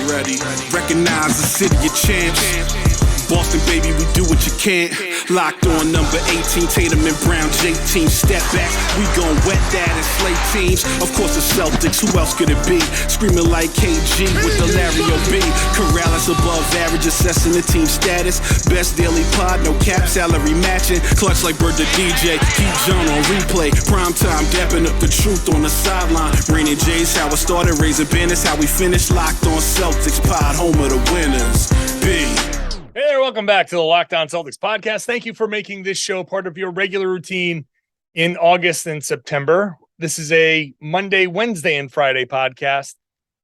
ready. Recognize the city of champs. Boston, baby, we do what you can't. Locked on number 18, Tatum and Brown, J-team. Step back, we gon' wet that and slay teams. Of course the Celtics, who else could it be? Screaming like KG with the Larry O.B. Karalis above average, assessing the team status. Best daily pod, no cap, salary matching. Clutch like Bird the DJ, keep John on replay. Prime time, dapping up the truth on the sideline. Raining J's, how it started, raising banners, how we finished. Locked on Celtics pod, home of the winners. B. Hey there, welcome back to the Locked On Celtics podcast. Thank you for making this show part of your regular routine in August and September. This is a Monday, Wednesday, and Friday podcast,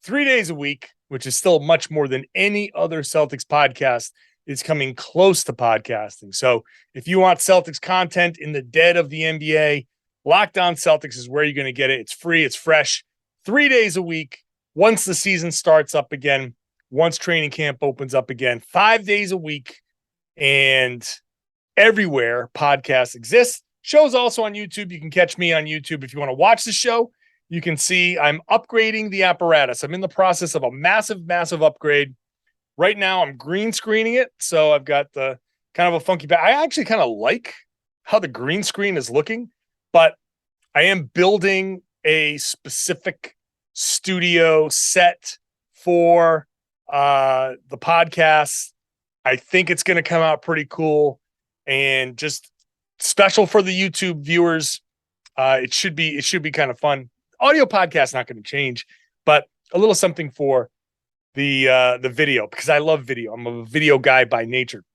3 days a week, which is still much more than any other Celtics podcast is coming close to podcasting. So if you want Celtics content in the dead of the NBA, Locked On Celtics is where you're going to get it. It's free, it's fresh, 3 days a week. Once the season starts up again, once training camp opens up again, 5 days a week, and everywhere podcasts exist. Show's also on YouTube. You can catch me on YouTube. If you want to watch the show, you can see I'm upgrading the apparatus. I'm in the process of a massive upgrade. Right now, I'm green screening it, so I've got the kind of a funky back. I actually kind of like how the green screen is looking, but I am building a specific studio set for the podcast. I think it's going to come out pretty cool and just special for the YouTube viewers. It should be kind of fun. Audio podcast not going to change, but a little something for the video, because I love video. I'm a video guy by nature.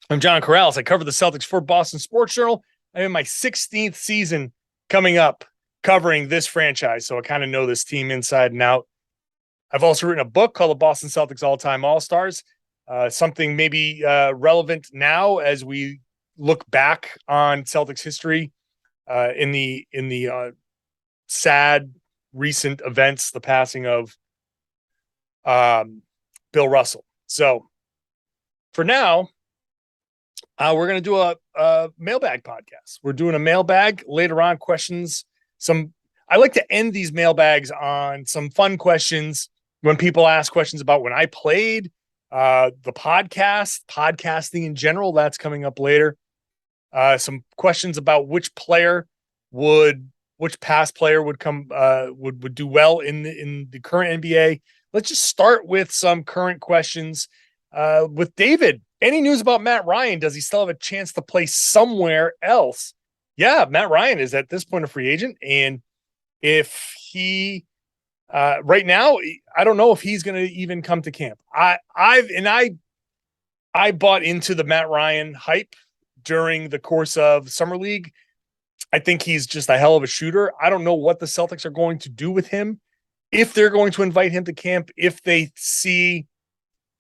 I'm John Karalis. I cover the Celtics for Boston Sports Journal. I'm in my 16th season coming up covering this franchise, so I kind of know this team inside and out. I've also written a book called The Boston Celtics All-Time All-Stars, something maybe relevant now as we look back on Celtics history in the sad recent events, the passing of Bill Russell. So for now, we're going to do a mailbag podcast. We're doing a mailbag later on, questions. I like to end these mailbags on some fun questions. When people ask questions about when I played, the podcasting in general, that's coming up later. Some questions about which past player would come would do well in the current NBA. Let's just start with some current questions with David. Any news about Matt Ryan? Does he still have a chance to play somewhere else? Yeah, Matt Ryan is at this point a free agent, and if he right now, I don't know if he's going to even come to camp. I bought into the Matt Ryan hype during the course of Summer League. I think he's just a hell of a shooter. I don't know what the Celtics are going to do with him, if they're going to invite him to camp, if they see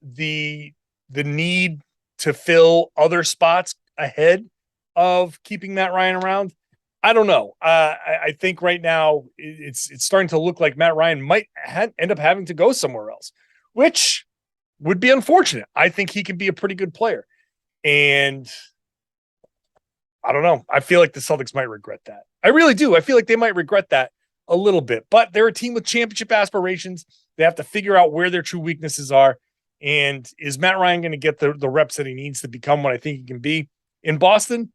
the need to fill other spots ahead of keeping Matt Ryan around. I don't know. I think right now it's starting to look like Matt Ryan might end up having to go somewhere else, which would be unfortunate. I think he can be a pretty good player. And I don't know. I feel like the Celtics might regret that. I really do. I feel like they might regret that a little bit. But they're a team with championship aspirations. They have to figure out where their true weaknesses are. And is Matt Ryan going to get the reps that he needs to become what I think he can be in Boston?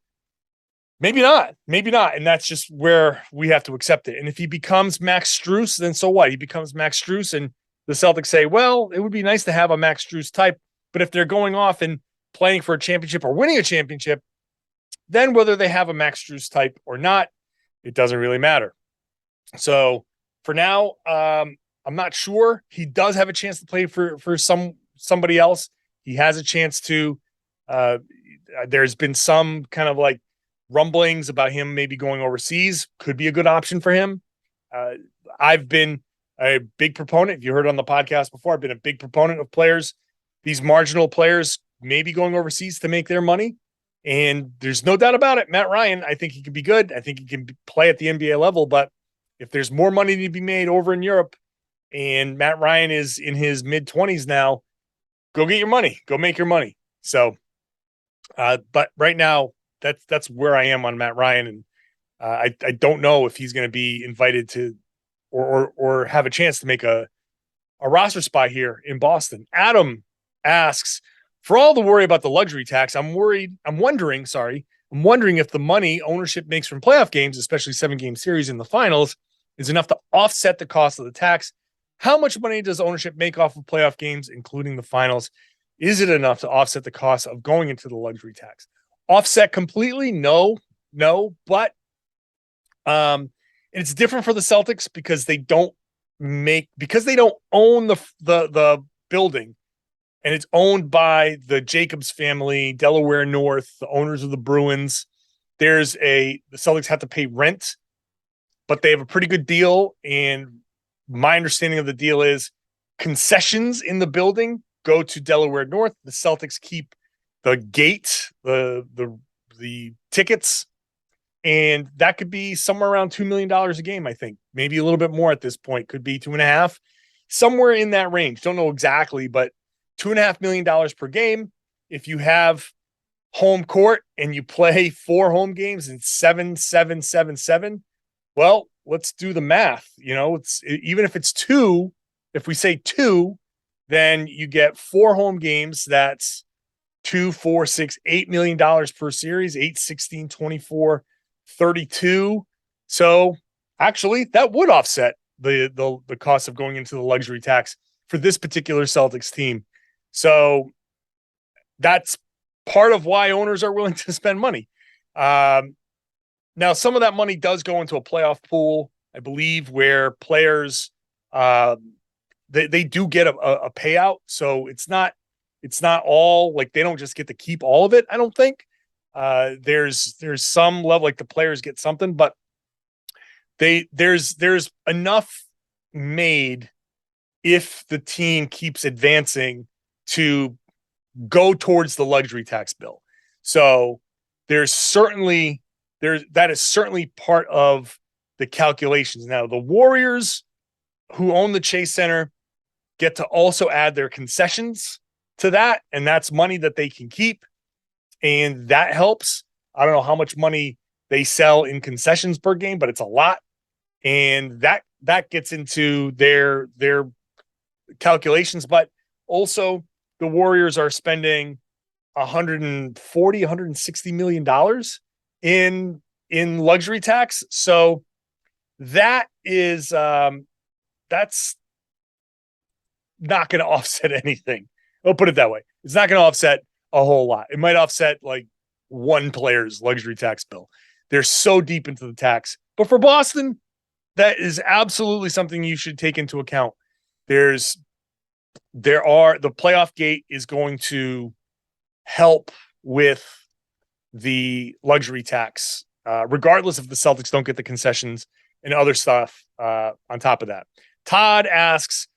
Maybe not. And that's just where we have to accept it. And if he becomes Max Strus, then so what? He becomes Max Strus, and the Celtics say, well, it would be nice to have a Max Strus type. But if they're going off and playing for a championship or winning a championship, then whether they have a Max Strus type or not, it doesn't really matter. So for now, I'm not sure. He does have a chance to play for somebody else. He has a chance to. There's been some kind of like rumblings about him maybe going overseas. Could be a good option for him. I've been a big proponent. If you heard on the podcast before, I've been a big proponent of players, these marginal players, maybe going overseas to make their money. And there's no doubt about it. Matt Ryan, I think he can be good. I think he can play at the NBA level. But if there's more money to be made over in Europe, and Matt Ryan is in his mid-20s now, go get your money. Go make your money. So, but right now, that's where I am on Matt Ryan, and I don't know if he's going to be invited to or have a chance to make a a roster spot here in Boston. Adam asks, for all the worry about the luxury tax, I'm wondering if the money ownership makes from playoff games, especially 7-game series in the finals, is enough to offset the cost of the tax. How much money does ownership make off of playoff games, including the finals? Is it enough to offset the cost of going into the luxury tax? Offset completely? No, but it's different for the Celtics because they don't own the building, and it's owned by the Jacobs family, Delaware North, the owners of the Bruins. The Celtics have to pay rent, but they have a pretty good deal. And my understanding of the deal is concessions in the building go to Delaware North. The Celtics keep the gate, the tickets, and that could be somewhere around $2 million a game, I think. Maybe a little bit more at this point. Could be 2.5, somewhere in that range. Don't know exactly, but $2.5 million per game. If you have home court and you play 4 home games and 7, 7, 7, 7, well, let's do the math. It's even if it's 2, if we say 2, then you get 4 home games. That's 2, 4, 6, $8 million per series, 8, 16, 24, 32. So actually that would offset the cost of going into the luxury tax for this particular Celtics team. So that's part of why owners are willing to spend money. Now, some of that money does go into a playoff pool, I believe, where players they do get a payout. So it's not all like they don't just get to keep all of it. I don't think there's some level like the players get something, but there's enough made if the team keeps advancing to go towards the luxury tax bill. So that is certainly part of the calculations. Now, the Warriors, who own the Chase Center, get to also add their concessions to that, and that's money that they can keep, and that helps. I don't know how much money they sell in concessions per game, but it's a lot, and that gets into their calculations. But also, the Warriors are spending $160 million in luxury tax. So that is that's not going to offset anything. I'll put it that way. It's not going to offset a whole lot. It might offset like one player's luxury tax bill. They're so deep into the tax. But for Boston, that is absolutely something you should take into account. The playoff gate is going to help with the luxury tax, regardless if the Celtics don't get the concessions and other stuff on top of that. Todd asks,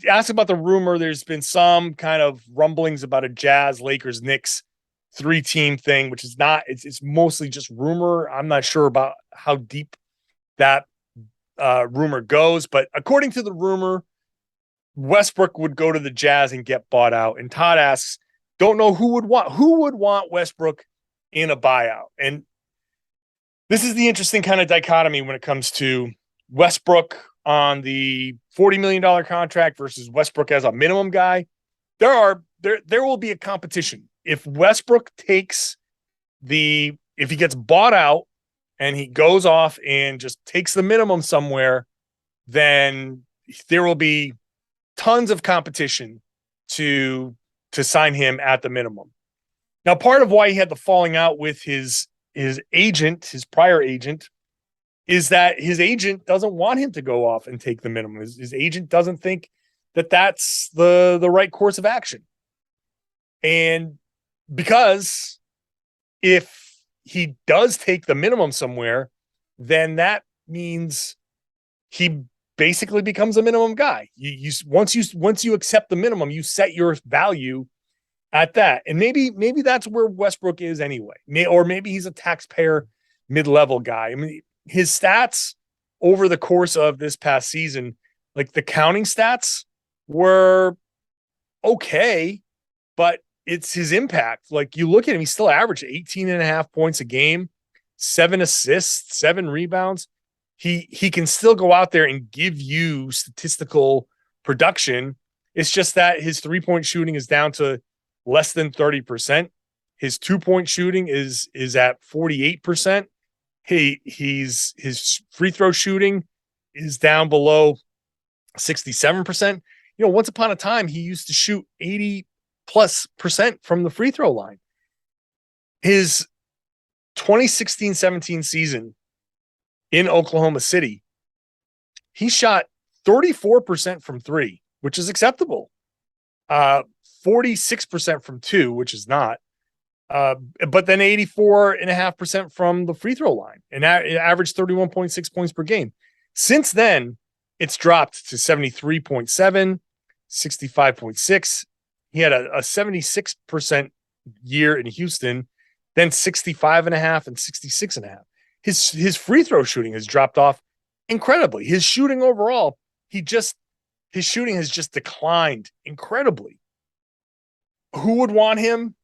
ask about the rumor. There's been some kind of rumblings about a Jazz, Lakers, Knicks 3-team thing, which is not, it's mostly just rumor. I'm not sure about how deep that rumor goes, but according to the rumor, Westbrook would go to the Jazz and get bought out. And Todd asks, don't know who would want Westbrook in a buyout. And this is the interesting kind of dichotomy when it comes to Westbrook on the $40 million contract versus Westbrook as a minimum guy. There will be a competition. If Westbrook if he gets bought out and he goes off and just takes the minimum somewhere, then there will be tons of competition to sign him at the minimum. Now, part of why he had the falling out with his agent, his prior agent, is that his agent doesn't want him to go off and take the minimum. His agent doesn't think that that's the right course of action. And because if he does take the minimum somewhere, then that means he basically becomes a minimum guy. Once you accept the minimum, you set your value at that. And maybe that's where Westbrook is anyway. Or maybe he's a taxpayer mid-level guy. I mean, his stats over the course of this past season, like the counting stats were okay, but it's his impact. Like you look at him, he still averaged 18.5 points a game, 7 assists, 7 rebounds. He can still go out there and give you statistical production. It's just that his 3-point shooting is down to less than 30%. His 2-point shooting is at 48%. His free throw shooting is down below 67%. Once upon a time, he used to shoot 80+% from the free throw line. His 2016-17 season in Oklahoma City, he shot 34% from 3, which is acceptable. 46% from 2, which is not. But then 84.5% from the free throw line, and it averaged 31.6 points per game. Since then, it's dropped to 73.7, 65.6. He had a 76% year in Houston, then 65.5 and 66.5. His free throw shooting has dropped off incredibly. His shooting overall, his shooting has just declined incredibly. Who would want him?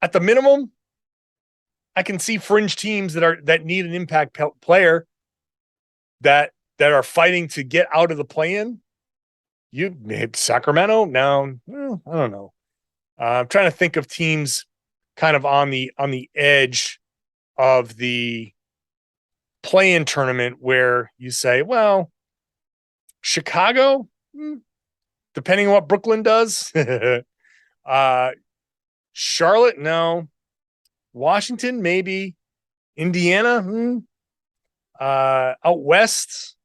At the minimum, I can see fringe teams that need an impact player that are fighting to get out of the play-in. You hit Sacramento? No, I don't know. I'm trying to think of teams kind of on the edge of the play-in tournament where you say, well, Chicago, depending on what Brooklyn does. Charlotte, no. Washington, maybe. Indiana, out west,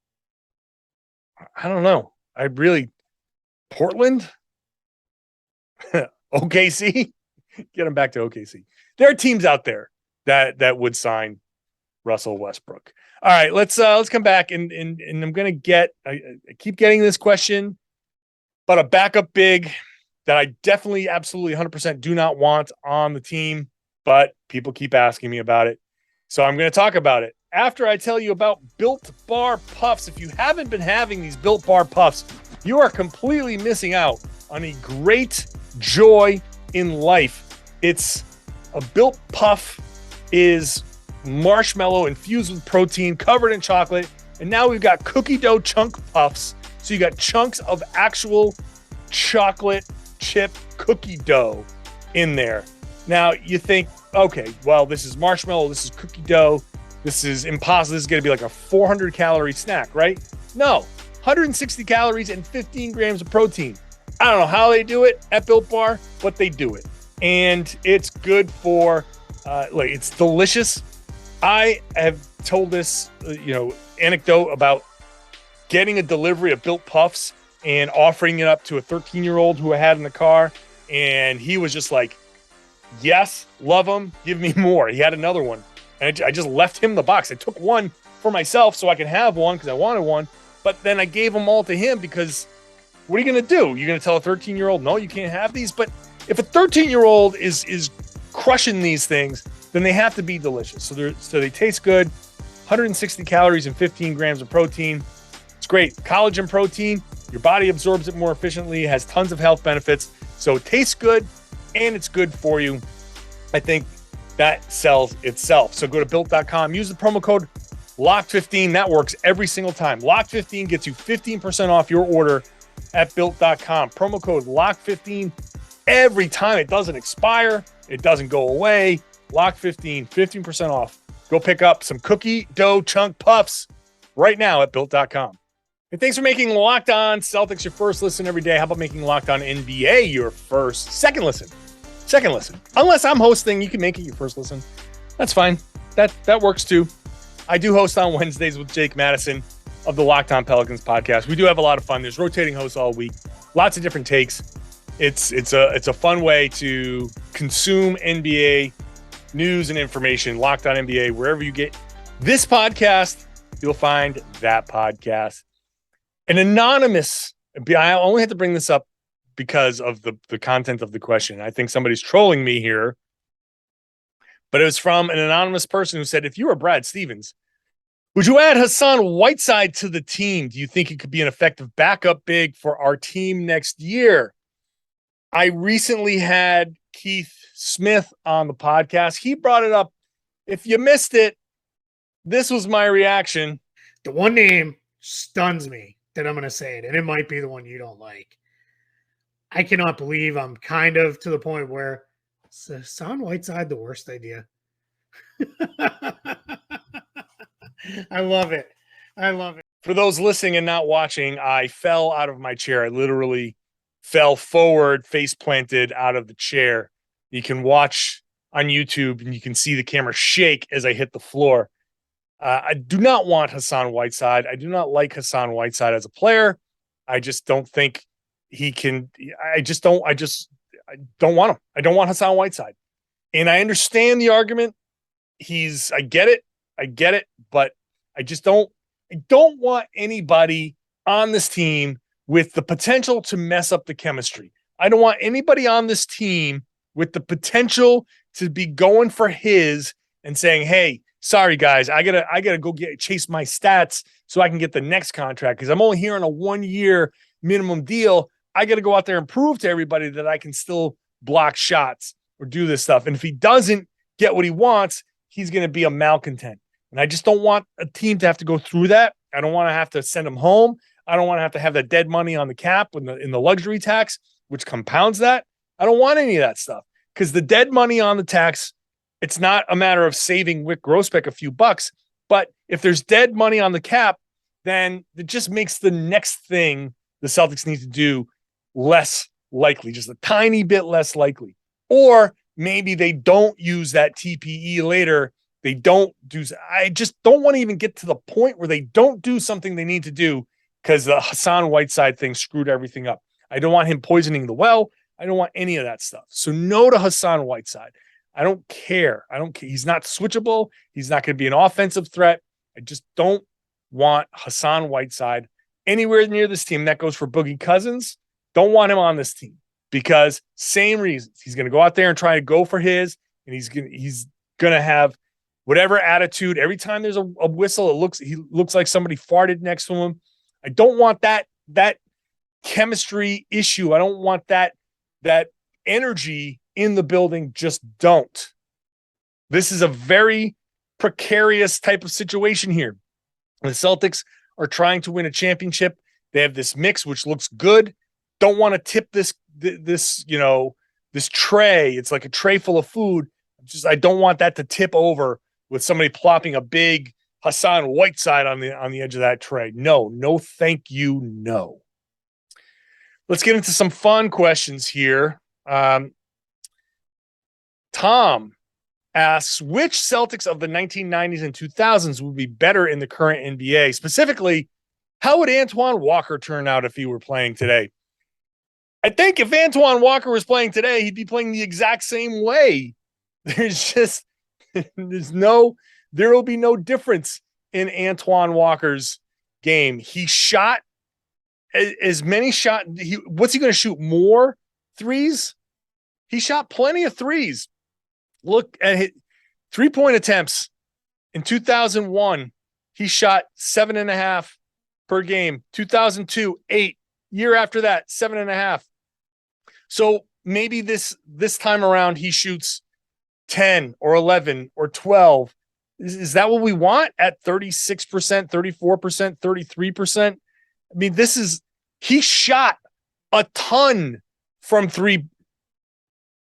I don't know. Portland, OKC, get them back to OKC. There are teams out there that would sign Russell Westbrook. All right, let's come back and I'm gonna I keep getting this question, but a backup big that I definitely, absolutely 100% do not want on the team, but people keep asking me about it. So I'm going to talk about it after I tell you about Built Bar Puffs. If you haven't been having these Built Bar Puffs, you are completely missing out on a great joy in life. It's a Built Puff is marshmallow infused with protein, covered in chocolate, and now we've got cookie dough chunk puffs. So you got chunks of actual chocolate chip cookie dough in there. Now you think, okay, well, this is marshmallow, this is cookie dough, this is impossible. This is going to be like a 400 calorie snack, right? No, 160 calories and 15 grams of protein. I don't know how they do it at Built Bar, but they do it. And it's good for, it's delicious. I have told this, anecdote about getting a delivery of Built Puffs and offering it up to a 13-year-old who I had in the car. And he was just like, yes, love them. Give me more. He had another one. And I just left him the box. I took one for myself so I could have one because I wanted one. But then I gave them all to him because what are you going to do? You're going to tell a 13-year-old, no, you can't have these? But if a 13-year-old is crushing these things, then they have to be delicious. So they taste good. 160 calories and 15 grams of protein. It's great. Collagen protein. Your body absorbs it more efficiently. It has tons of health benefits. So it tastes good and it's good for you. I think that sells itself. So go to built.com. Use the promo code LOCK15. That works every single time. LOCK15 gets you 15% off your order at built.com. Promo code LOCK15 every time. It doesn't expire. It doesn't go away. LOCK15, 15% off. Go pick up some cookie dough chunk puffs right now at built.com. And thanks for making Locked On Celtics your first listen every day. How about making Locked On NBA your second listen? Unless I'm hosting, you can make it your first listen. That's fine. That works too. I do host on Wednesdays with Jake Madison of the Locked On Pelicans podcast. We do have a lot of fun. There's rotating hosts all week. Lots of different takes. It's a fun way to consume NBA news and information. Locked On NBA, wherever you get this podcast, you'll find that podcast. An anonymous, I only had to bring this up because of the content of the question. I think somebody's trolling me here, but it was from an anonymous person who said, if you were Brad Stevens, would you add Hassan Whiteside to the team? Do you think it could be an effective backup big for our team next year? I recently had Keith Smith on the podcast. He brought it up. If you missed it, this was my reaction. The one name stuns me. then I'm going to say it. And it might be the one you don't like. I cannot believe I'm kind of to the point where Hassan Whiteside the worst idea. I love it. I love it. For those listening and not watching, I fell out of my chair. I literally fell forward, face planted out of the chair. You can watch on YouTube and you can see the camera shake as I hit the floor. I do not want Hassan Whiteside. I do not like Hassan Whiteside as a player. I just don't think he can. I don't want him. I don't want Hassan Whiteside. And I understand the argument. I get it, but I don't want anybody on this team with the potential to mess up the chemistry. I don't want anybody on this team with the potential to be going for his and saying, "Hey, sorry guys, I gotta go chase my stats so I can get the next contract because I'm only here on a 1-year minimum deal. I got to go out there and prove to everybody that I can still block shots or do this stuff." And if he doesn't get what he wants, he's going to be a malcontent. And I just don't want a team to have to go through that. I don't want to have to send him home. I don't want to have the dead money on the cap in the luxury tax, which compounds that. I don't want any of that stuff because the dead money on the tax, it's not a matter of saving Wyc Grousbeck a few bucks. But if there's dead money on the cap, then it just makes the next thing the Celtics need to do less likely, just a tiny bit less likely. Or maybe they don't use that TPE later. They don't do. I just don't want to even get to the point where they don't do something they need to do because the Hassan Whiteside thing screwed everything up. I don't want him poisoning the well. I don't want any of that stuff. So no to Hassan Whiteside. I don't care. He's not switchable. He's not going to be an offensive threat. I just don't want Hassan Whiteside anywhere near this team. That goes for Boogie Cousins. Don't want him on this team because same reasons. He's going to go out there and try to go for his, and he's going to have whatever attitude. Every time there's a whistle, he looks like somebody farted next to him. I don't want that chemistry issue. I don't want that energy in the building. Just don't. This is a very precarious type of situation here. The Celtics are trying to win a championship. They have this mix, which looks good. Don't want to tip this tray. It's like a tray full of food. I don't want that to tip over with somebody plopping a big Hassan Whiteside on the edge of that tray. No, thank you. No. Let's get into some fun questions here. Tom asks, which Celtics of the 1990s and 2000s would be better in the current NBA? Specifically, how would Antoine Walker turn out if he were playing today? I think if Antoine Walker was playing today, he'd be playing the exact same way. There will be no difference in Antoine Walker's game. He shot as many shots. What's he going to shoot? More threes? He shot plenty of threes. Look at his 3-point attempts in 2001. He shot 7.5 per game. 2002, 8. Year after that, 7.5. So maybe this time around he shoots 10 or 11 or 12. Is that what we want at 36%, 34%, 33%? I mean, he shot a ton from three.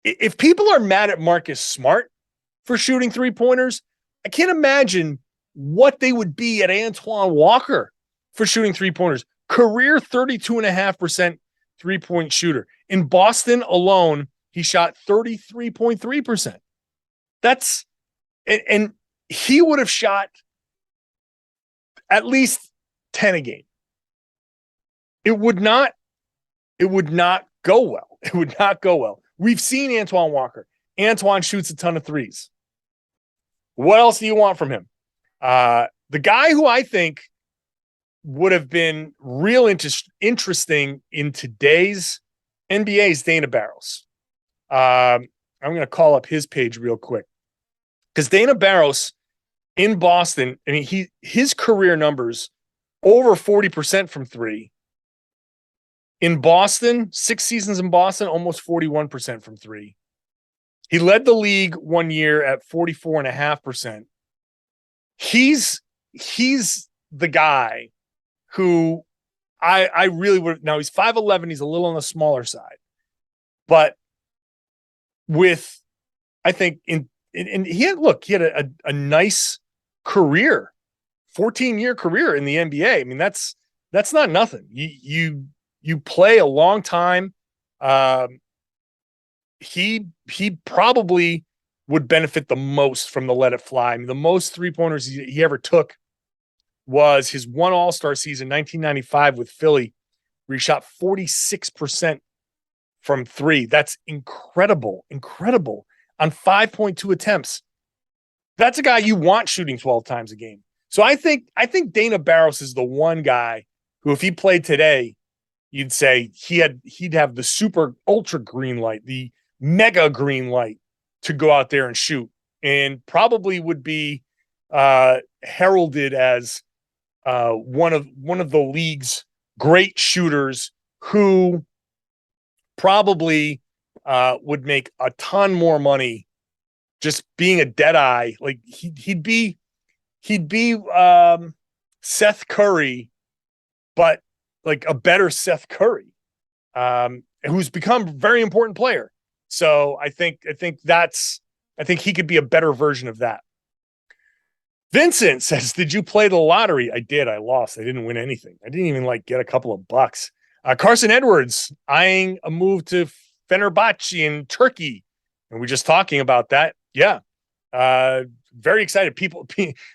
If people are mad at Marcus Smart for shooting 3-pointers, I can't imagine what they would be at Antoine Walker for shooting 3-pointers. Career 32.5% 3-point shooter. In Boston alone, he shot 33.3%. And he would have shot at least 10 a game. It would not go well. It would not go well. We've seen Antoine Walker. Antoine shoots a ton of threes. What else do you want from him? The guy who I think would have been real interesting in today's NBA is Dana Barros. I'm going to call up his page real quick because Dana Barros in Boston, I mean, his career numbers over 40% from three. In Boston, 6 seasons in Boston, almost 41% from three. He led the league 1 year at 44.5%. He's the guy who I really would. Now he's 5'11". He's a little on the smaller side, but I think he had a nice career, 14-year career in the NBA. I mean, that's not nothing. You play a long time. He probably would benefit the most from the let it fly. I mean, the most 3-pointers he ever took was his one All-Star season, 1995 with Philly, where he shot 46% from 3. That's incredible on 5.2 attempts. That's a guy you want shooting 12 times a game. So I think Dana Barros is the one guy who, if he played today, you'd say he'd have the super ultra green light, the mega green light to go out there and shoot, and probably would be heralded as one of the league's great shooters who probably would make a ton more money just being a dead eye. Like he'd be Seth Curry, but like a better Seth Curry, who's become a very important player. So I think he could be a better version of that. Vincent says, did you play the lottery? I did. I lost. I didn't win anything. I didn't even get a couple of bucks. Carson Edwards eyeing a move to Fenerbahce in Turkey. And we're just talking about that. Yeah. Very excited.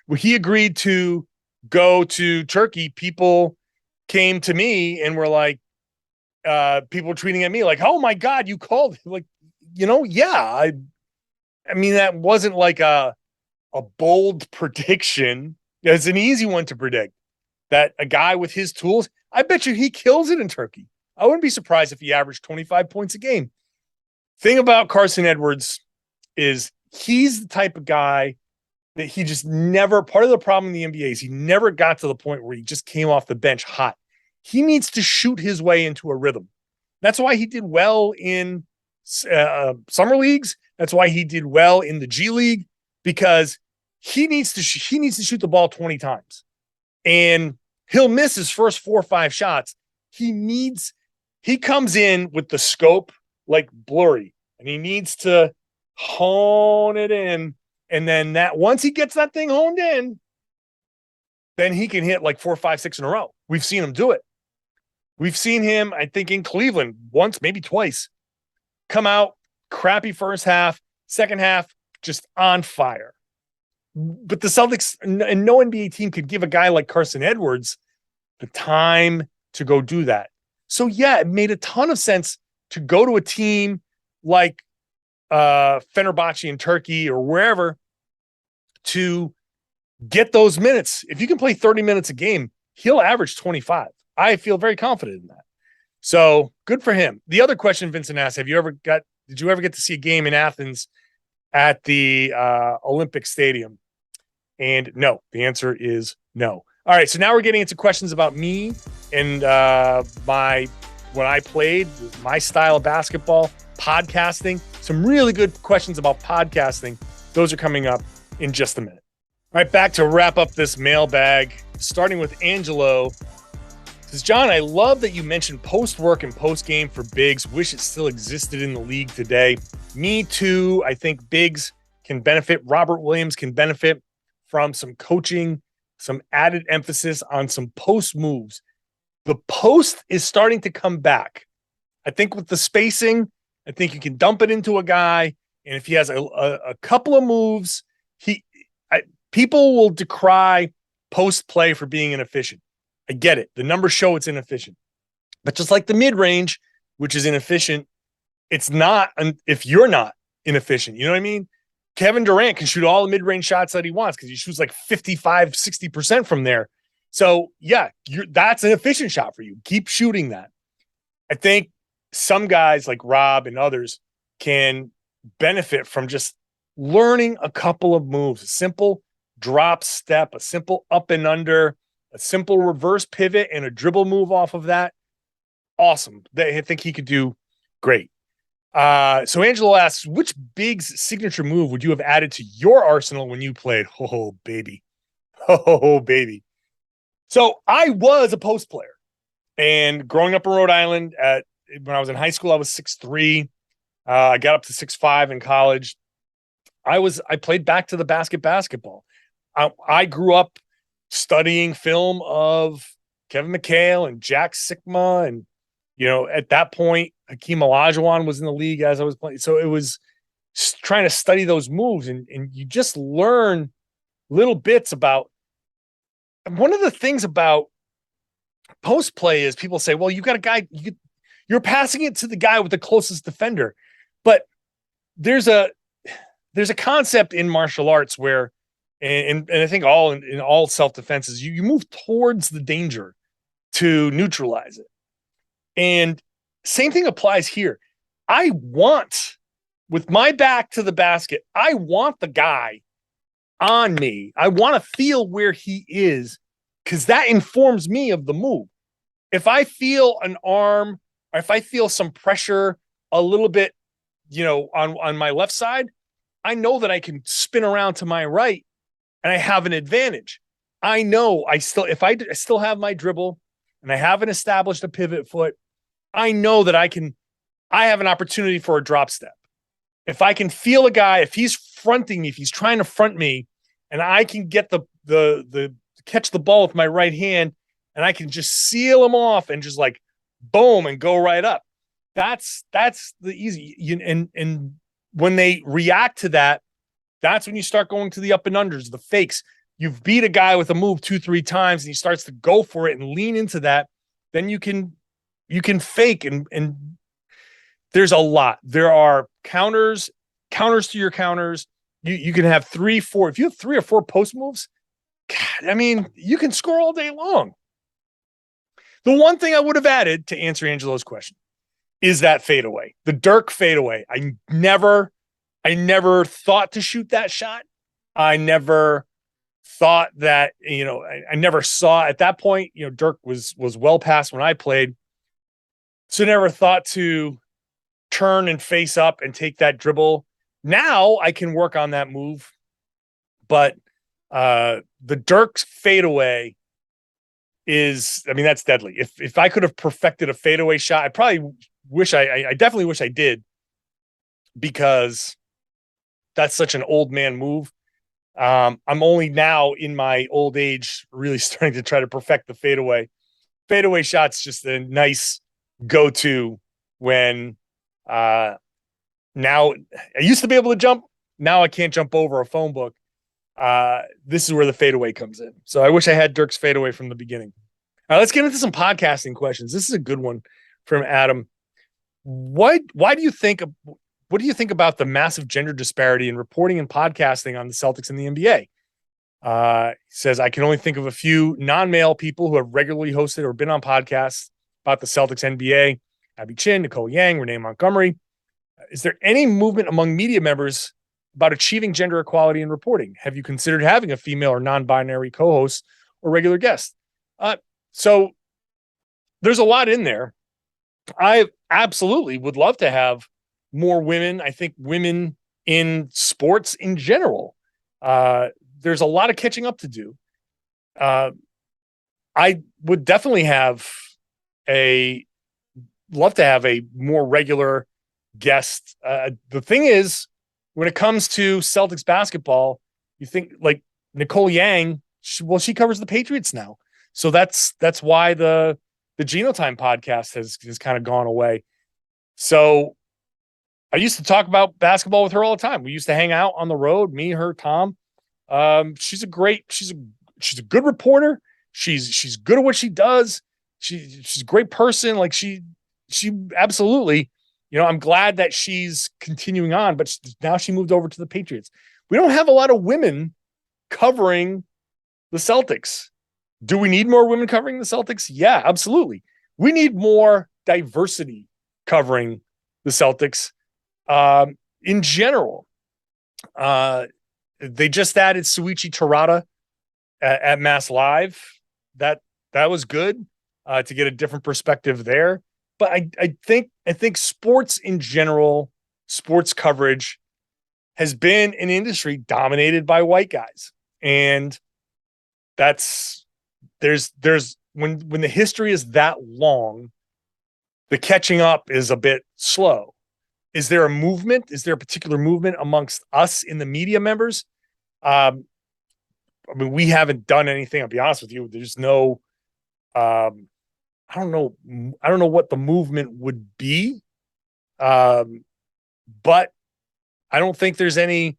When he agreed to go to Turkey, people came to me and were like, people were tweeting at me like, oh my God, you called. Like, yeah. I mean, that wasn't like a bold prediction. It's an easy one to predict that a guy with his tools, I bet you he kills it in Turkey. I wouldn't be surprised if he averaged 25 points a game. Thing about Carson Edwards is he's the type of guy that he just never, part of the problem in the NBA is he never got to the point where he just came off the bench hot. He needs to shoot his way into a rhythm. That's why he did well in summer leagues. That's why he did well in the G League, because he needs to shoot the ball 20 times, and he'll miss his first 4 or 5 shots. He comes in with the scope like blurry, and he needs to hone it in. And then once he gets that thing honed in, then he can hit like 4, 5, 6 in a row. We've seen him do it. We've seen him, I think, in Cleveland once, maybe twice, come out crappy first half, second half, just on fire. But the Celtics and no NBA team could give a guy like Carson Edwards the time to go do that. So yeah, it made a ton of sense to go to a team like Fenerbahce in Turkey or wherever to get those minutes. If you can play 30 minutes a game, he'll average 25. I feel very confident in that. So good for him. The other question Vincent asked, did you ever get to see a game in Athens at the Olympic Stadium? And no, the answer is no. All right, so now we're getting into questions about me and when I played, my style of basketball, podcasting. Some really good questions about podcasting. Those are coming up in just a minute. All right, back to wrap up this mailbag, starting with Angelo. Says, John, I love that you mentioned post-work and post-game for bigs. Wish it still existed in the league today. Me too. I think bigs can benefit. Robert Williams can benefit from some coaching, some added emphasis on some post moves. The post is starting to come back. I think with the spacing, I think you can dump it into a guy, and if he has a couple of moves, people will decry post play for being inefficient. I get it. The numbers show it's inefficient. But just like the mid-range, which is inefficient, it's not if you're not inefficient. You know what I mean? Kevin Durant can shoot all the mid-range shots that he wants because he shoots like 55, 60% from there. So, yeah, that's an efficient shot for you. Keep shooting that. I think some guys like Rob and others can benefit from just learning a couple of moves, a simple drop step, a simple up and under, a simple reverse pivot, and a dribble move off of that. Awesome. I think he could do great. So Angelo asks, which big's signature move would you have added to your arsenal when you played? Oh, baby. Oh, baby. So I was a post player. And growing up in Rhode Island, when I was in high school, I was 6'3". I got up to 6'5" in college. I played back to the basketball. I grew up studying film of Kevin McHale and Jack Sikma. And, at that point, Hakeem Olajuwon was in the league as I was playing. So it was trying to study those moves, and you just learn little bits about. One of the things about post play is people say, well, you got a guy, you're passing it to the guy with the closest defender. But there's a concept in martial arts where, and I think in all self-defense is you move towards the danger to neutralize it. And same thing applies here. I want, with my back to the basket, I want the guy on me. I want to feel where he is, because that informs me of the move. If I feel an arm, or if I feel some pressure a little bit, on my left side, I know that I can spin around to my right and I have an advantage. I know if I still have my dribble and I haven't established a pivot foot, I know that I have an opportunity for a drop step. If I can feel a guy, if he's fronting me, if he's trying to front me, and I can get the catch the ball with my right hand, and I can just seal him off and just like boom and go right up. That's the easy. And when they react to that, that's when you start going to the up and unders, the fakes. You've beat a guy with a move 2-3 times and he starts to go for it and lean into that. Then you can fake and there's a lot. There are counters to your counters. You can have 3-4. If you have 3 or 4 post moves, God, I mean, you can score all day long. The one thing I would have added to answer Angelo's question is that fadeaway, the Dirk fadeaway. I never thought to shoot that shot. I never thought that, I never saw at that point, Dirk was well past when I played. So never thought to turn and face up and take that dribble. Now I can work on that move, but the Dirk's fadeaway that's deadly. If I could have perfected a fadeaway shot, I definitely wish I did, because that's such an old man move. I'm only now in my old age really starting to try to perfect the fadeaway. Fadeaway shot's just a nice go-to when now I used to be able to jump. Now I can't jump over a phone book. This is where the fadeaway comes in. So I wish I had Dirk's fadeaway from the beginning. All right, let's get into some podcasting questions. This is a good one from Adam. What do you think about the massive gender disparity in reporting and podcasting on the Celtics and the NBA? He says, I can only think of a few non-male people who have regularly hosted or been on podcasts about the Celtics NBA. Abby Chin, Nicole Yang, Renee Montgomery. Is there any movement among media members about achieving gender equality in reporting? Have you considered having a female or non-binary co-host or regular guest? So there's a lot in there. I absolutely would love to have more women. I think women in sports in general. There's a lot of catching up to do. I would definitely love to have a more regular guest. The thing is, when it comes to Celtics basketball, you think like Nicole Yang, she covers the Patriots now. So that's why the Genotime podcast has kind of gone away. So I used to talk about basketball with her all the time. We used to hang out on the road, me, her, Tom. She's a good reporter. She's good at what she does. She's a great person. Like she absolutely, I'm glad that she's continuing on, but now she moved over to the Patriots. We don't have a lot of women covering the Celtics. Do we need more women covering the Celtics? Yeah, absolutely. We need more diversity covering the Celtics. In general, they just added Suichi Terada at Mass Live. That was good to get a different perspective there. But I think sports in general, sports coverage has been an industry dominated by white guys, and there's when the history is that long, the catching up is a bit slow. Is there a movement? Is there a particular movement amongst us in the media members? I mean, we haven't done anything. I'll be honest with you. There's no, I don't know. I don't know what the movement would be. But I don't think there's any,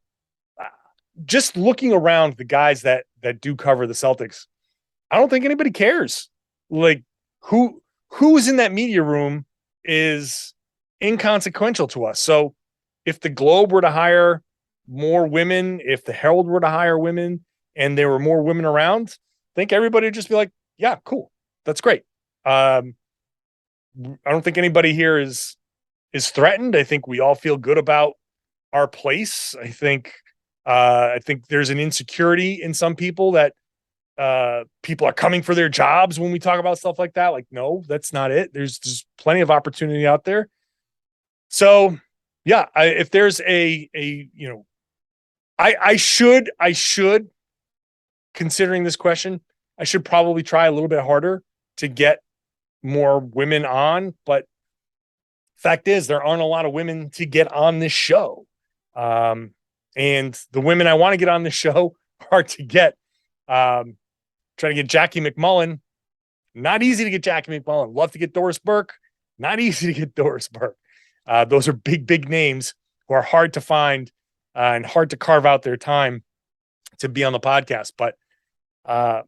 just looking around the guys that do cover the Celtics, I don't think anybody cares. Like who's in that media room is inconsequential to us. So if the Globe were to hire more women, if the Herald were to hire women and there were more women around, I think everybody would just be like, yeah, cool. That's great. I don't think anybody here is threatened. I think we all feel good about our place. I think there's an insecurity in some people that people are coming for their jobs when we talk about stuff like that. Like, no, that's not it. There's plenty of opportunity out there. So yeah, if there's I should, considering this question, I should probably try a little bit harder to get more women on, but fact is there aren't a lot of women to get on this show. And the women I want to get on this show are hard to get. Trying to get Jackie McMullen. Not easy to get Jackie McMullen. Love to get Doris Burke. Not easy to get Doris Burke. Those are big names who are hard to find and hard to carve out their time to be on the podcast. But I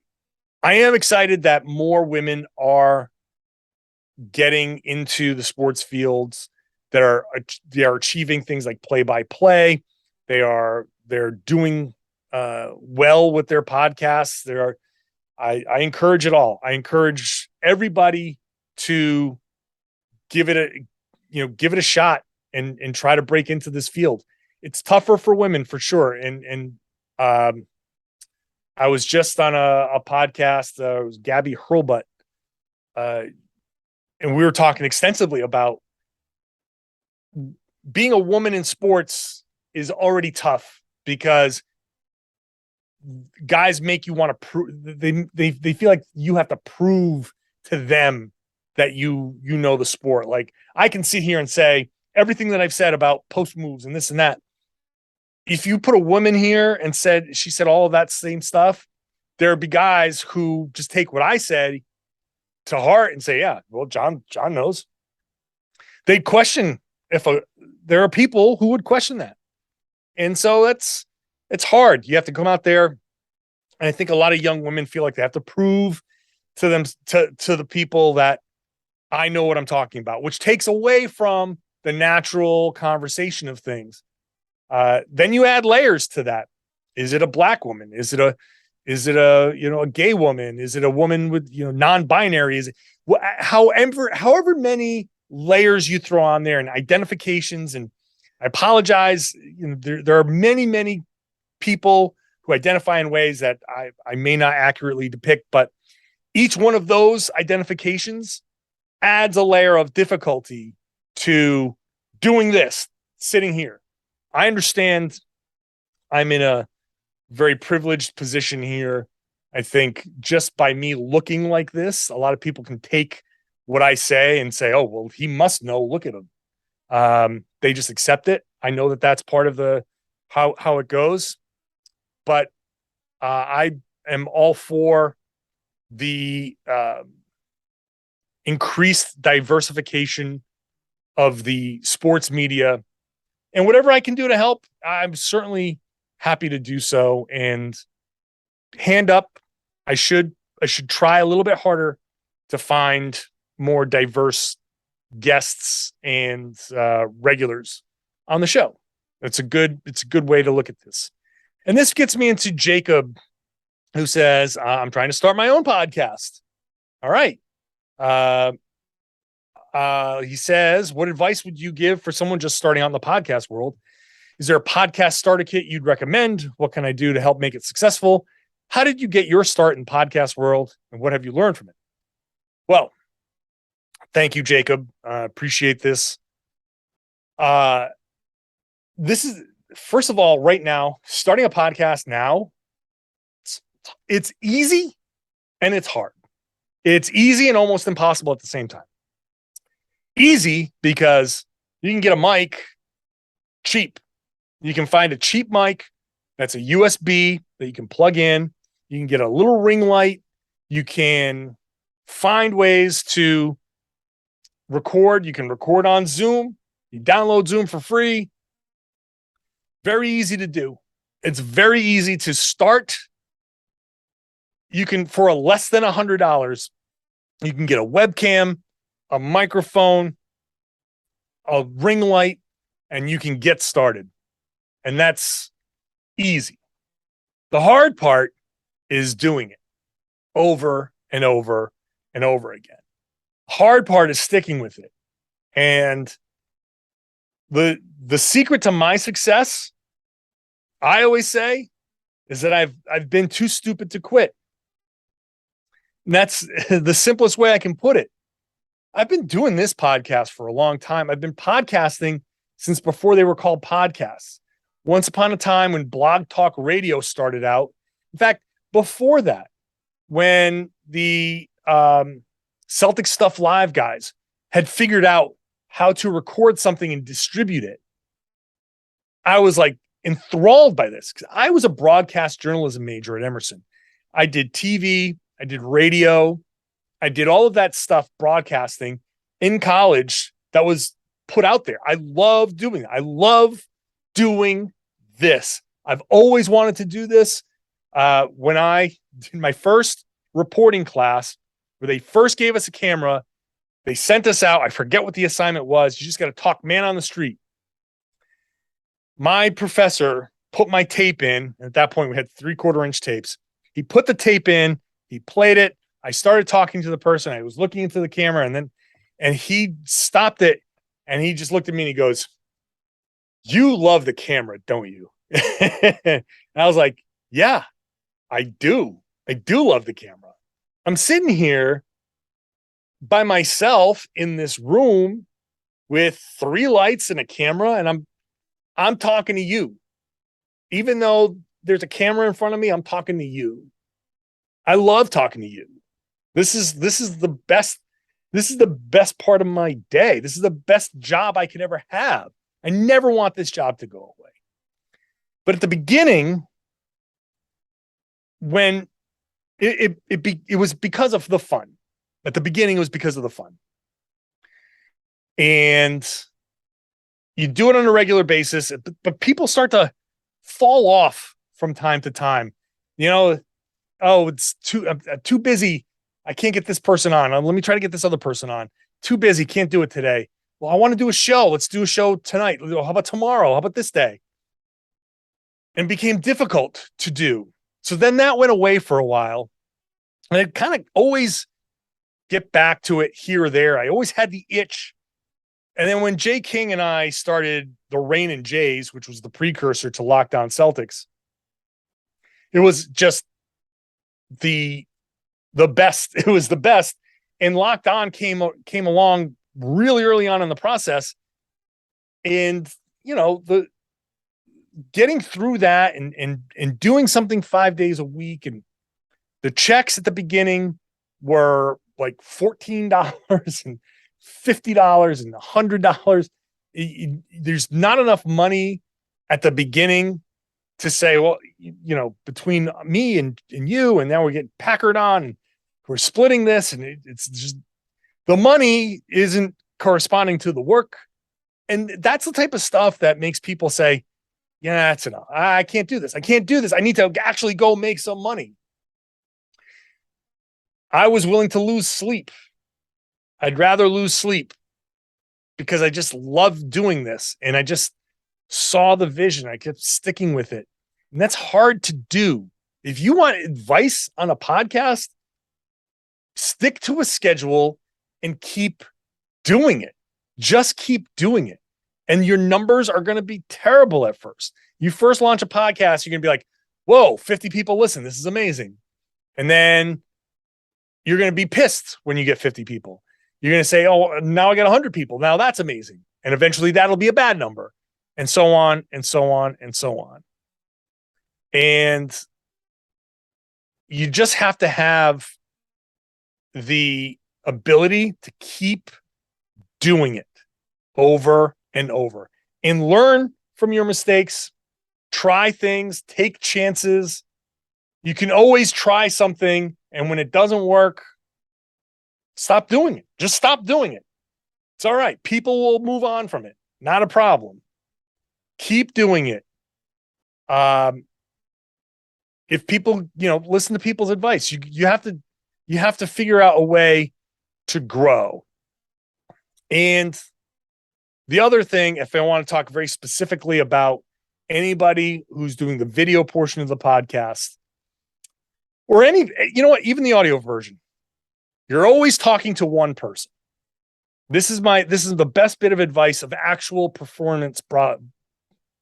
am excited that more women are getting into the sports fields, that they are achieving things like play-by-play. They're doing well with their podcasts. I encourage it all. I encourage everybody to give it a shot and try to break into this field. It's tougher for women for sure. And I was just on a podcast. It was Gabby Hurlbut, and we were talking extensively about being a woman in sports is already tough because guys make you want to prove. They feel like you have to prove to them that you know the sport. Like I can sit here and say everything that I've said about post moves and this and that. If you put a woman here and she said all of that same stuff, there'd be guys who just take what I said to heart and say, yeah, well, John knows. They'd question there are people who would question that. And so it's hard. You have to come out there. And I think a lot of young women feel like they have to prove to them, to the people that I know what I'm talking about, which takes away from the natural conversation of things. Then you add layers to that. Is it a black woman? Is it a a gay woman? Is it a woman with non-binary? Is it however many layers you throw on there and identifications? And I apologize. There are many people who identify in ways that I may not accurately depict, but each one of those identifications adds a layer of difficulty to doing this, sitting here. I understand I'm in a very privileged position here. I think just by me looking like this, a lot of people can take what I say and say, oh, well, he must know. Look at him. They just accept it. I know that that's part of the how it goes. But I am all for the increased diversification of the sports media, and whatever I can do to help, I'm certainly happy to do so. And hand up, I should try a little bit harder to find more diverse guests and regulars on the show. It's a good way to look at this. And this gets me into Jacob, who says, I'm trying to start my own podcast. All right. He says, what advice would you give for someone just starting out in the podcast world? Is there a podcast starter kit you'd recommend? What can I do to help make it successful? How did you get your start in podcast world? And what have you learned from it? Well, thank you, Jacob. Appreciate this. This is, first of all, right now, starting a podcast now, it's easy and it's hard. It's easy and almost impossible at the same time. Easy because you can get a mic cheap. You can find a cheap mic that's a USB that you can plug in. You can get a little ring light. You can find ways to record. You can record on Zoom. You download Zoom for free. Very easy to do. It's very easy to start. You can, for less than $100, you can get a webcam, a microphone, a ring light, and you can get started. And that's easy. The hard part is doing it over and over and over again. Hard part is sticking with it. And the secret to my success, I always say, is that I've been too stupid to quit. And that's the simplest way I can put it. I've been doing this podcast for a long time. I've been podcasting since before they were called podcasts. Once upon a time when Blog Talk Radio started out. In fact, before that, when the Celtics Stuff Live guys had figured out how to record something and distribute it, I was like enthralled by this because I was a broadcast journalism major at Emerson. I did TV, I did radio, I did all of that stuff, broadcasting in college that was put out there. I love doing it. I love doing this. I've always wanted to do this. When I did my first reporting class, where they first gave us a camera, they sent us out. I forget what the assignment was. You just got to talk man on the street. My professor put my tape in. At that point, we had 3/4-inch tapes. He put the tape in. He played it. I started talking to the person. I was looking into the camera, and he stopped it, and he just looked at me and he goes, "You love the camera, don't you?" And I was like, "Yeah, I do. I do love the camera." I'm sitting here by myself in this room with 3 lights and a camera, and I'm talking to you. Even though there's a camera in front of me, I'm talking to you. I love talking to you. This is the best. This is the best part of my day. This is the best job I could ever have. I never want this job to go away. But at the beginning, when it was because of the fun. At the beginning, it was because of the fun. And you do it on a regular basis, but people start to fall off from time to time. You know, oh, I'm too busy. I can't get this person on. Let me try to get this other person on. Too busy. Can't do it today. Well, I want to do a show. Let's do a show tonight. How about tomorrow? How about this day? And it became difficult to do. So then that went away for a while. And I kind of always get back to it here or there. I always had the itch. And then when Jay King and I started the Rain and Jays, which was the precursor to Locked On Celtics, it was just the best. It was the best. And Locked On came along really early on in the process. And, you know, the getting through that and doing something 5 days a week, and the checks at the beginning were like $14 and $50 and $100. There's not enough money at the beginning to say, well, you know, between me and you, and now we're getting Packard on, and we're splitting this, and it's just the money isn't corresponding to the work. And that's the type of stuff that makes people say, yeah, that's enough. I can't do this. I can't do this. I need to actually go make some money. I was willing to lose sleep. I'd rather lose sleep because I just love doing this. And I just saw the vision. I kept sticking with it. And that's hard to do. If you want advice on a podcast, stick to a schedule and keep doing it. Just keep doing it. And your numbers are going to be terrible at first. You first launch a podcast, you're going to be like, whoa, 50 people listen. This is amazing. And then you're going to be pissed when you get 50 people. You're going to say, oh, now I got 100 people. Now that's amazing. And eventually that'll be a bad number. And so on, and so on, and so on. And you just have to have the ability to keep doing it over and over and learn from your mistakes, try things, take chances. You can always try something, and when it doesn't work, stop doing it. Just stop doing it. It's all right. People will move on from it. Not a problem. Keep doing it. If people, listen to people's advice, you have to figure out a way to grow. And the other thing, if I want to talk very specifically about anybody who's doing the video portion of the podcast, or even the audio version, you're always talking to one person. This is the best bit of advice of actual performance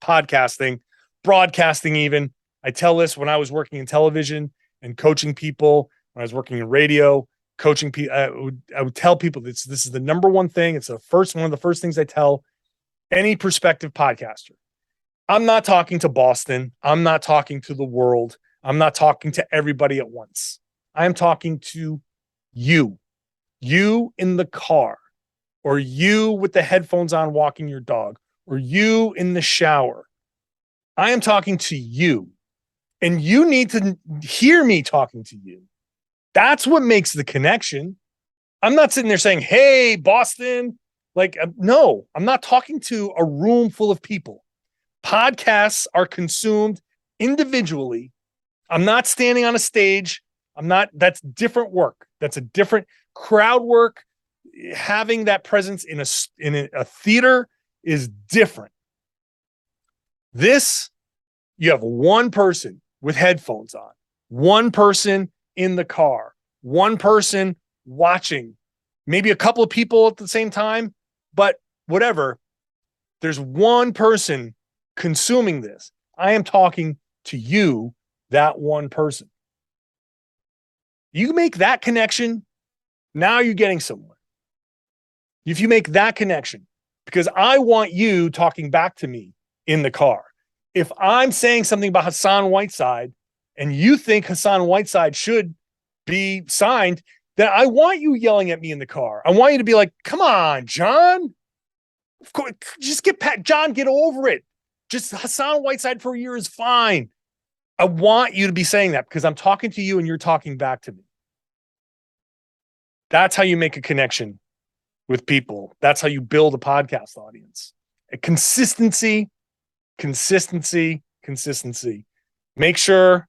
podcasting, broadcasting even. I tell this when I was working in television and coaching people, when I was working in radio, coaching people. I would tell people this is the number one thing. It's one of the first things I tell any prospective podcaster. I'm not talking to Boston. I'm not talking to the world. I'm not talking to everybody at once. I am talking to you in the car, or you with the headphones on walking your dog, or you in the shower. I am talking to you, and you need to hear me talking to you. That's what makes the connection. I'm not sitting there saying, hey, Boston. No, I'm not talking to a room full of people. Podcasts are consumed individually. I'm not standing on a stage. That's different work. That's a different crowd work. Having that presence in a theater is different. This, you have one person with headphones on, one person in the car, one person watching, maybe a couple of people at the same time, but whatever. There's one person consuming this. I am talking to you, that one person. You make that connection, now you're getting somewhere. If you make that connection, because I want you talking back to me in the car. If I'm saying something about Hassan Whiteside and you think Hassan Whiteside should be signed, then I want you yelling at me in the car. I want you to be like, come on, John. Of course, just John, get over it. Just Hassan Whiteside for a year is fine. I want you to be saying that because I'm talking to you and you're talking back to me. That's how you make a connection with people. That's how you build a podcast audience. Consistency. Make sure,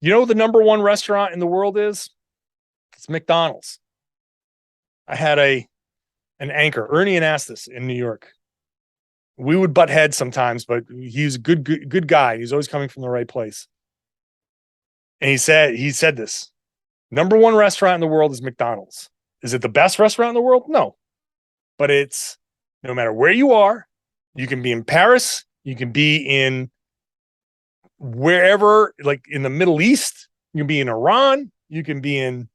the number one restaurant in the world is? It's McDonald's. I had an anchor, Ernie Anastas, in New York. We would butt heads sometimes, but he's a good guy. He's always coming from the right place. And he said this, number one restaurant in the world is McDonald's. Is it the best restaurant in the world? No. But it's, no matter where you are, you can be in Paris, you can be in wherever, like in the Middle East, you can be in Iran, you can be in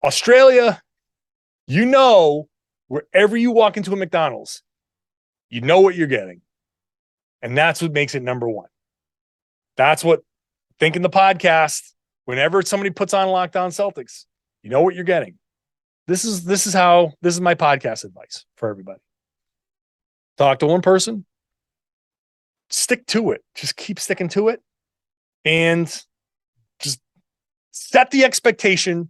Australia. Wherever you walk into a McDonald's, you know what you're getting. And that's what makes it number one. That's what, thinking the podcast, whenever somebody puts on Locked On Celtics, you know what you're getting. This is my podcast advice for everybody. Talk to one person, stick to it. Just keep sticking to it and just set the expectation,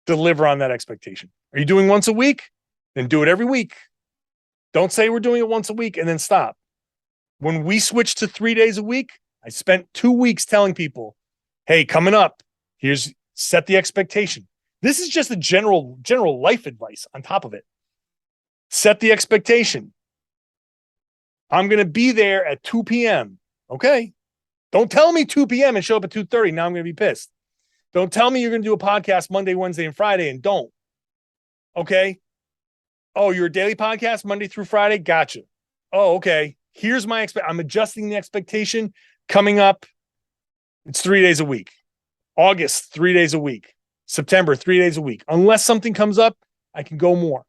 deliver on that expectation. Are you doing once a week? Then do it every week. Don't say we're doing it once a week and then stop. When we switched to 3 days a week, I spent 2 weeks telling people, hey, coming up, set the expectation. This is just a general life advice on top of it. Set the expectation. I'm going to be there at 2 p.m. Okay. Don't tell me 2 p.m. and show up at 2:30. Now I'm going to be pissed. Don't tell me you're going to do a podcast Monday, Wednesday, and Friday and don't. Okay. Oh, you're a daily podcast Monday through Friday? Gotcha. Oh, okay. Here's my I'm adjusting the expectation coming up. It's 3 days a week. August, 3 days a week. September, 3 days a week. Unless something comes up, I can go more.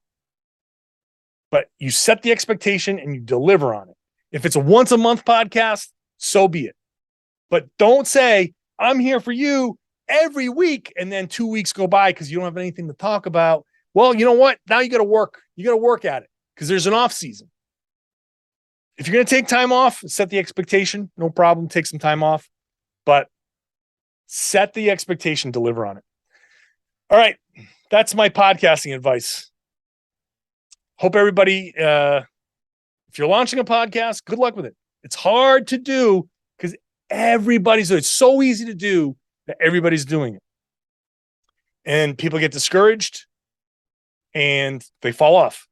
But you set the expectation and you deliver on it. If it's a once a month podcast, so be it. But don't say, I'm here for you every week, and then 2 weeks go by because you don't have anything to talk about. Well, you know what? Now you got to work. You got to work at it because there's an off season. If you're going to take time off, set the expectation. No problem. Take some time off, but set the expectation, deliver on it. All right. That's my podcasting advice. Hope everybody, if you're launching a podcast, good luck with it. It's hard to do because everybody's doing it. It's so easy to do that everybody's doing it. And people get discouraged and they fall off.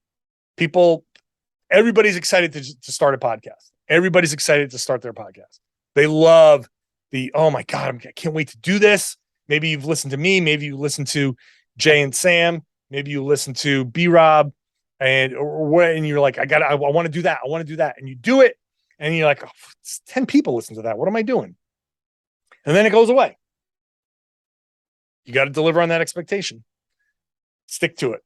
Everybody's excited to start a podcast. Everybody's excited to start their podcast. They love oh my God, I can't wait to do this. Maybe you've listened to me. Maybe you listen to Jay and Sam. Maybe you listen to B-Rob and you're like, I want to do that. I want to do that. And you do it. And you're like, 10 people listen to that. What am I doing? And then it goes away. You got to deliver on that expectation. Stick to it.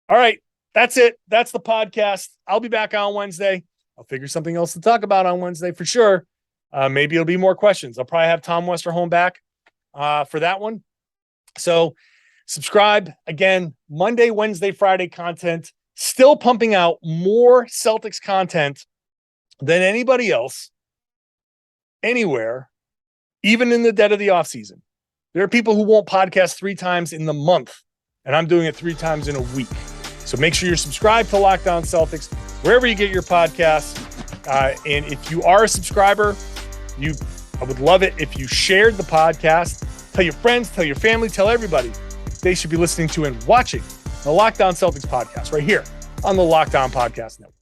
All right. That's it. That's the podcast. I'll be back on Wednesday. I'll figure something else to talk about on Wednesday for sure. Maybe it'll be more questions. I'll probably have Tom Westerholm back for that one. So subscribe. Again, Monday, Wednesday, Friday content. Still pumping out more Celtics content than anybody else anywhere, even in the dead of the offseason. There are people who won't podcast 3 times in the month, and I'm doing it 3 times in a week. So make sure you're subscribed to Locked On Celtics, wherever you get your podcasts. And if you are a subscriber, I would love it if you shared the podcast. Tell your friends, tell your family, tell everybody they should be listening to and watching the Locked On Celtics podcast right here on the Locked On Podcast Network.